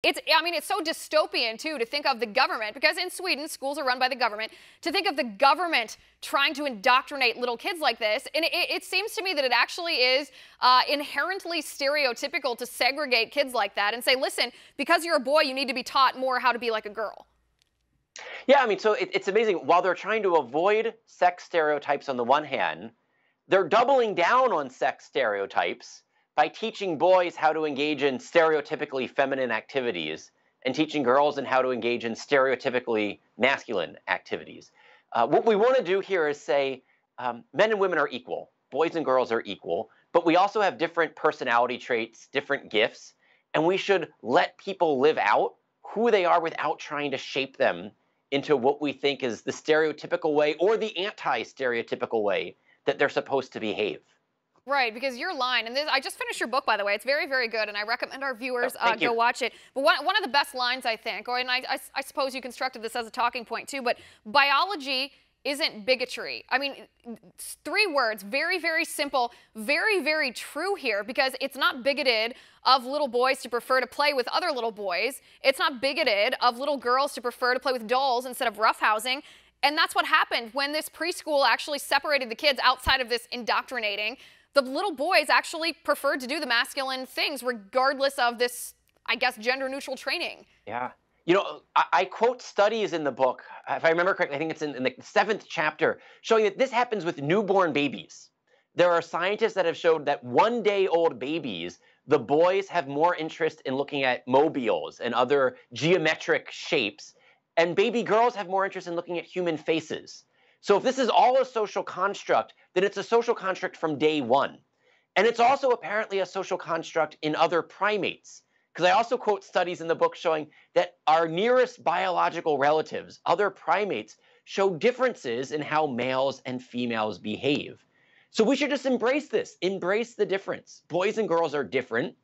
I mean, it's so dystopian, too, to think of the government, because in Sweden, schools are run by the government, to think of the government trying to indoctrinate little kids like this. And it seems to me that it actually is inherently stereotypical to segregate kids like that and say, listen, because you're a boy, you need to be taught more how to be like a girl. Yeah, I mean, so it's amazing. While they're trying to avoid sex stereotypes on the one hand, they're doubling down on sex stereotypes by teaching boys how to engage in stereotypically feminine activities and teaching girls in how to engage in stereotypically masculine activities. What we want to do here is say men and women are equal, boys and girls are equal, but we also have different personality traits, different gifts, and we should let people live out who they are without trying to shape them into what we think is the stereotypical way or the anti-stereotypical way that they're supposed to behave. Right, because your line, and I just finished your book, by the way. It's very, very good, and I recommend our viewers go watch it. But one of the best lines, I think, and I suppose you constructed this as a talking point too, but biology isn't bigotry. I mean, 3 words, very, very simple, very, very true here, because it's not bigoted of little boys to prefer to play with other little boys. It's not bigoted of little girls to prefer to play with dolls instead of roughhousing. And that's what happened when this preschool actually separated the kids outside of this indoctrinating. The little boys actually preferred to do the masculine things regardless of this, I guess, gender-neutral training. Yeah. You know, I quote studies in the book, if I remember correctly, I think it's in the 7th chapter, showing that this happens with newborn babies. There are scientists that have showed that 1-day-old babies, the boys have more interest in looking at mobiles and other geometric shapes, and baby girls have more interest in looking at human faces. So if this is all a social construct, then it's a social construct from day one. And it's also apparently a social construct in other primates. Because I also quote studies in the book showing that our nearest biological relatives, other primates, show differences in how males and females behave. So we should just embrace this, embrace the difference. Boys and girls are different.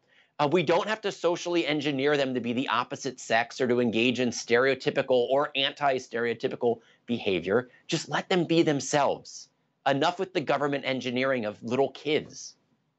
We don't have to socially engineer them to be the opposite sex or to engage in stereotypical or anti-stereotypical behavior. Just let them be themselves. Enough with the government engineering of little kids.